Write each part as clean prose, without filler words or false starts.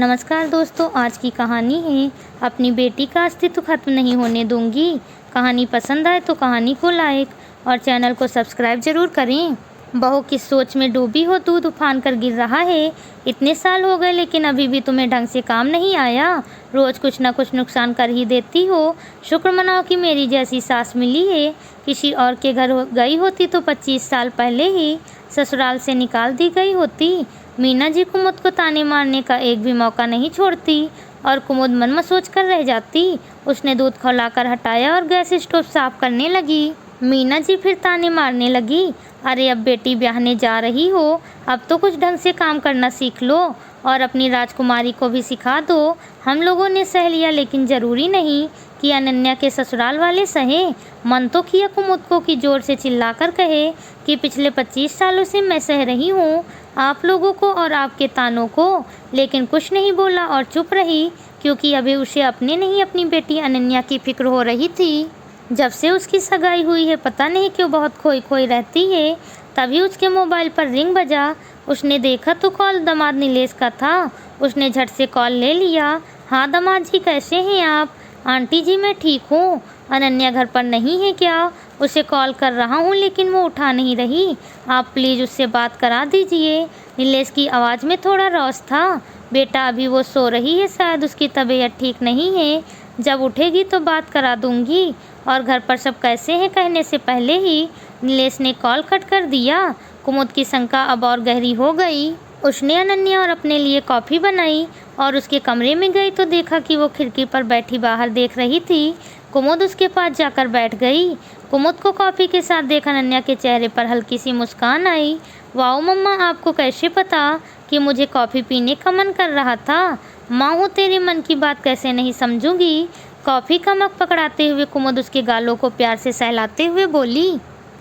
नमस्कार दोस्तों, आज की कहानी है अपनी बेटी का अस्तित्व खत्म नहीं होने दूंगी। कहानी पसंद आए तो कहानी को लाइक और चैनल को सब्सक्राइब जरूर करें। बहू किस सोच में डूबी हो, दूध उफान कर गिर रहा है। इतने साल हो गए लेकिन अभी भी तुम्हें ढंग से काम नहीं आया। रोज कुछ ना कुछ नुकसान कर ही देती हो। शुक्र मनाओ कि मेरी जैसी सास मिली है। किसी और के घर गई होती तो 25 साल पहले ही ससुराल से निकाल दी गई होती। मीना जी कुमुद को ताने मारने का एक भी मौका नहीं छोड़ती और कुमुद मन में सोच कर रह जाती। उसने दूध खौलाकर हटाया और गैस स्टोव साफ करने लगी। मीना जी फिर ताने मारने लगी, अरे अब बेटी ब्याहने जा रही हो, अब तो कुछ ढंग से काम करना सीख लो और अपनी राजकुमारी को भी सिखा दो। हम लोगों ने सह लिया लेकिन ज़रूरी नहीं कि अनन्या के ससुराल वाले सहें। मन तो किया कुमुद को कि जोर से चिल्लाकर कहे कि पिछले 25 सालों से मैं सह रही हूँ आप लोगों को और आपके तानों को, लेकिन कुछ नहीं बोला और चुप रही क्योंकि अभी उसे अपने नहीं अपनी बेटी अनन्या की फिक्र हो रही थी। जब से उसकी सगाई हुई है पता नहीं क्यों बहुत खोई खोई रहती है। तभी उसके मोबाइल पर रिंग बजा। उसने देखा तो कॉल दामाद नीलेश का था। उसने झट से कॉल ले लिया। हाँ दामाद जी, कैसे हैं आप? आंटी जी मैं ठीक हूँ। अनन्या घर पर नहीं है क्या? उसे कॉल कर रहा हूँ लेकिन वो उठा नहीं रही। आप प्लीज़ उससे बात करा दीजिए। नीलेश की आवाज़ में थोड़ा रौस था। बेटा अभी वो सो रही है, शायद उसकी तबीयत ठीक नहीं है। जब उठेगी तो बात करा दूंगी। और घर पर सब कैसे हैं कहने से पहले ही नीलेश ने कॉल कट कर दिया। कुमुद की शंका अब और गहरी हो गई। उसने अनन्या और अपने लिए कॉफ़ी बनाई और उसके कमरे में गई तो देखा कि वो खिड़की पर बैठी बाहर देख रही थी। कुमुद उसके पास जाकर बैठ गई। कुमुद को कॉफ़ी के साथ देख अनन्या के चेहरे पर हल्की सी मुस्कान आई। वाओ मम्मा, आपको कैसे पता कि मुझे कॉफ़ी पीने का मन कर रहा था? माँ हूँ, तेरे मन की बात कैसे नहीं समझूंगी। कॉफ़ी का मग पकड़ाते हुए कुमुद उसके गालों को प्यार से सहलाते हुए बोली।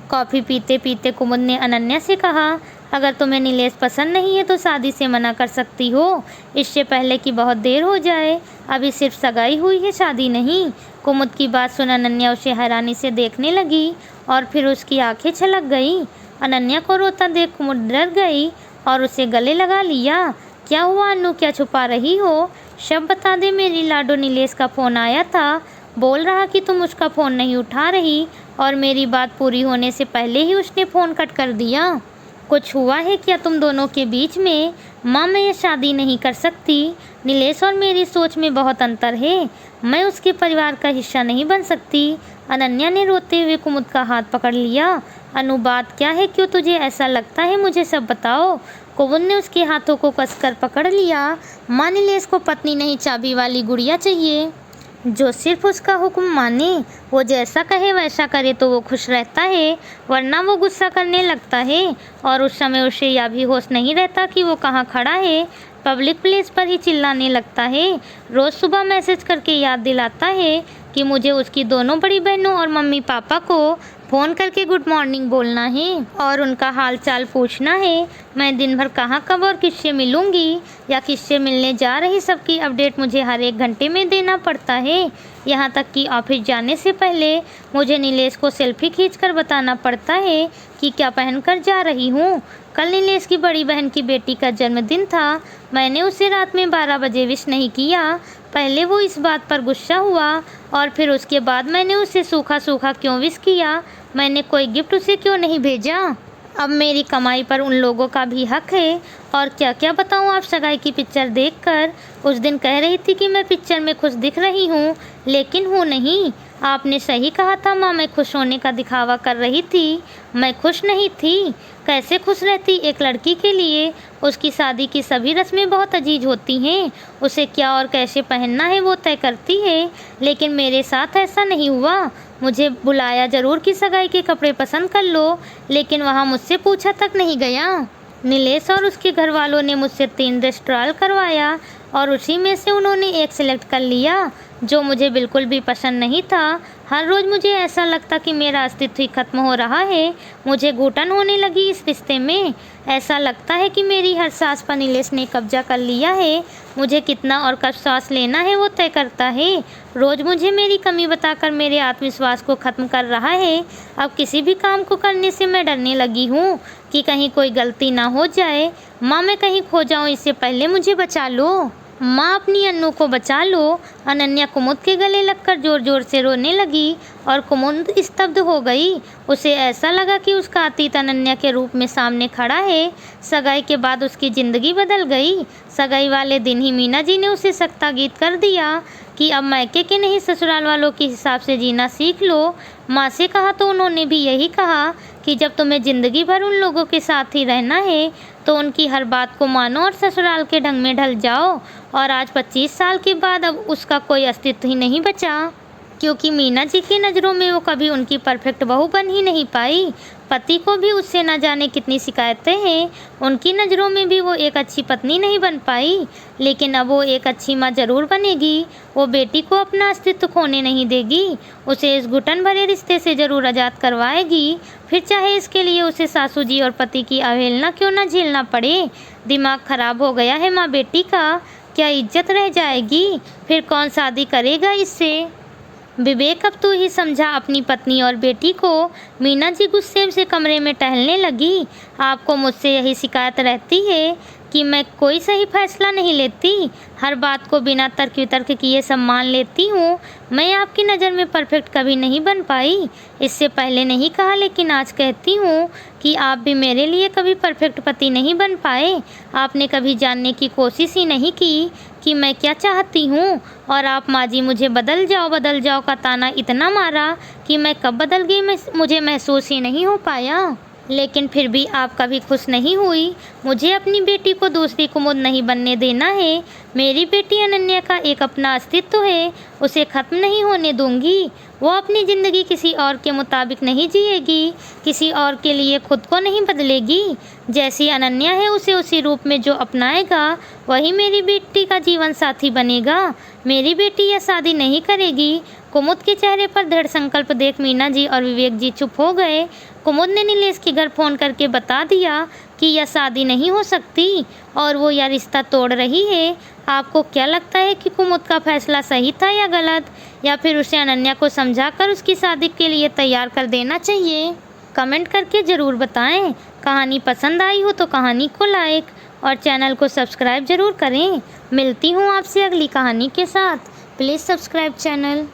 कॉफ़ी पीते पीते कुमुद ने अनन्या से कहा, अगर तुम्हें नीलेश पसंद नहीं है तो शादी से मना कर सकती हो, इससे पहले कि बहुत देर हो जाए। अभी सिर्फ सगाई हुई है, शादी नहीं। कुमुद की बात सुन अनन्या उसे हैरानी से देखने लगी और फिर उसकी आंखें छलक गई। अनन्या को रोता देख कुमुद डर गई और उसे गले लगा लिया। क्या हुआ अनु, क्या छुपा रही हो? शब बता दे, मेरी लाडो नीलेश का फ़ोन आया था। बोल रहा कि तुम उसका फ़ोन नहीं उठा रही और मेरी बात पूरी होने से पहले ही उसने फ़ोन कट कर दिया। कुछ हुआ है क्या तुम दोनों के बीच में? माँ मैं ये शादी नहीं कर सकती। नीलेश और मेरी सोच में बहुत अंतर है। मैं उसके परिवार का हिस्सा नहीं बन सकती। अनन्या ने रोते हुए कुमुद का हाथ पकड़ लिया। अनु बात क्या है, क्यों तुझे ऐसा लगता है, मुझे सब बताओ। कुमुद ने उसके हाथों को कसकर पकड़ लिया। माँ नीलेश को पत्नी नहीं चाबी वाली गुड़िया चाहिए जो सिर्फ उसका हुक्म माने। वो जैसा कहे वैसा करे तो वो खुश रहता है, वरना वो गुस्सा करने लगता है और उस समय उसे यह भी होश नहीं रहता कि वो कहाँ खड़ा है। पब्लिक प्लेस पर ही चिल्लाने लगता है। रोज़ सुबह मैसेज करके याद दिलाता है कि मुझे उसकी दोनों बड़ी बहनों और मम्मी पापा को फ़ोन करके गुड मॉर्निंग बोलना है और उनका हाल चाल पूछना है। मैं दिन भर कहाँ कब और किससे मिलूँगी या किससे मिलने जा रही, सबकी अपडेट मुझे हर 1 घंटे में देना पड़ता है। यहाँ तक कि ऑफिस जाने से पहले मुझे नीलेश को सेल्फी खींचकर बताना पड़ता है कि क्या पहनकर जा रही हूँ। कल नीलेश की बड़ी बहन की बेटी का जन्मदिन था। मैंने उसे रात में 12 बजे विश नहीं किया। पहले वो इस बात पर गुस्सा हुआ और फिर उसके बाद मैंने उसे सूखा सूखा क्यों विश किया। मैंने कोई गिफ्ट उसे क्यों नहीं भेजा। अब मेरी कमाई पर उन लोगों का भी हक है। और क्या क्या बताऊँ, आप सगाई की पिक्चर देखकर उस दिन कह रही थी कि मैं पिक्चर में खुश दिख रही हूँ, लेकिन हूँ नहीं। आपने सही कहा था माँ, मैं खुश होने का दिखावा कर रही थी। मैं खुश नहीं थी। कैसे खुश रहती एक लड़की के लिए? उसकी शादी की सभी रस्में बहुत अजीज होती हैं। उसे क्या और कैसे पहनना है वो तय करती है, लेकिन मेरे साथ ऐसा नहीं हुआ। मुझे बुलाया ज़रूर कि सगाई के कपड़े पसंद कर लो, लेकिन वहाँ मुझसे पूछा तक नहीं गया। नीलेश और उसके घर वालों ने मुझसे 3 ड्रेस ट्रायल करवाया और उसी में से उन्होंने एक सिलेक्ट कर लिया जो मुझे बिल्कुल भी पसंद नहीं था। हर रोज़ मुझे ऐसा लगता कि मेरा अस्तित्व ही खत्म हो रहा है। मुझे घुटन होने लगी इस रिश्ते में। ऐसा लगता है कि मेरी हर सांस पर नीलेश ने कब्जा कर लिया है। मुझे कितना और कब सांस लेना है वो तय करता है। रोज़ मुझे मेरी कमी बताकर मेरे आत्मविश्वास को ख़त्म कर रहा है। अब किसी भी काम को करने से मैं डरने लगी हूँ कि कहीं कोई गलती ना हो जाए। माँ मैं कहीं खो जाऊँ, इससे पहले मुझे बचा लो। माँ अपनी अन्नू को बचा लो। अनन्या कुमुद के गले लगकर जोर जोर से रोने लगी और कुमुद स्तब्ध हो गई। उसे ऐसा लगा कि उसका अतीत अनन्या के रूप में सामने खड़ा है। सगाई के बाद उसकी ज़िंदगी बदल गई। सगाई वाले दिन ही मीना जी ने उसे सख्ता गीत कर दिया कि अब मायके के नहीं ससुराल वालों के हिसाब से जीना सीख लो। माँ से कहा तो उन्होंने भी यही कहा कि जब तुम्हें ज़िंदगी भर उन लोगों के साथ ही रहना है तो उनकी हर बात को मानो और ससुराल के ढंग में ढल जाओ। और आज 25 साल के बाद अब उसका कोई अस्तित्व ही नहीं बचा, क्योंकि मीना जी की नज़रों में वो कभी उनकी परफेक्ट बहू बन ही नहीं पाई। पति को भी उससे न जाने कितनी शिकायतें हैं। उनकी नज़रों में भी वो एक अच्छी पत्नी नहीं बन पाई, लेकिन अब वो एक अच्छी माँ ज़रूर बनेगी। वो बेटी को अपना अस्तित्व खोने नहीं देगी। उसे इस घुटन भरे रिश्ते से ज़रूर आज़ाद करवाएगी, फिर चाहे इसके लिए उसे सासू जी और पति की अवहेलना क्यों न झेलना पड़े। दिमाग खराब हो गया है माँ बेटी का। क्या इज्जत रह जाएगी? फिर कौन शादी करेगा इससे? विवेक, अब तू ही समझा अपनी पत्नी और बेटी को। मीना जी गुस्से से कमरे में टहलने लगी। आपको मुझसे यही शिकायत रहती है कि मैं कोई सही फैसला नहीं लेती, हर बात को बिना तर्क वितर्क किए सब मान लेती हूँ। मैं आपकी नज़र में परफेक्ट कभी नहीं बन पाई। इससे पहले नहीं कहा, लेकिन आज कहती हूँ कि आप भी मेरे लिए कभी परफेक्ट पति नहीं बन पाए। आपने कभी जानने की कोशिश ही नहीं की कि मैं क्या चाहती हूँ। और आप माँ जी मुझे बदल जाओ का ताना इतना मारा कि मैं कब बदल गई मुझे महसूस ही नहीं हो पाया। लेकिन फिर भी आप कभी खुश नहीं हुई। मुझे अपनी बेटी को दूसरी कुमुद नहीं बनने देना है। मेरी बेटी अनन्या का एक अपना अस्तित्व है, उसे ख़त्म नहीं होने दूंगी। वो अपनी ज़िंदगी किसी और के मुताबिक नहीं जिएगी, किसी और के लिए खुद को नहीं बदलेगी। जैसी अनन्या है उसे उसी रूप में जो अपनाएगा वही मेरी बेटी का जीवन साथी बनेगा। मेरी बेटी यह शादी नहीं करेगी। कुमुद के चेहरे पर दृढ़ संकल्प देख मीना जी और विवेक जी चुप हो गए। कुमुद ने नीलेश के घर फ़ोन करके बता दिया कि यह शादी नहीं हो सकती और वो यह रिश्ता तोड़ रही है। आपको क्या लगता है कि कुमुद का फैसला सही था या गलत, या फिर उसे अनन्या को समझाकर उसकी शादी के लिए तैयार कर देना चाहिए? कमेंट करके ज़रूर बताएं। कहानी पसंद आई हो तो कहानी को लाइक और चैनल को सब्सक्राइब ज़रूर करें। मिलती हूँ आपसे अगली कहानी के साथ। Please subscribe channel.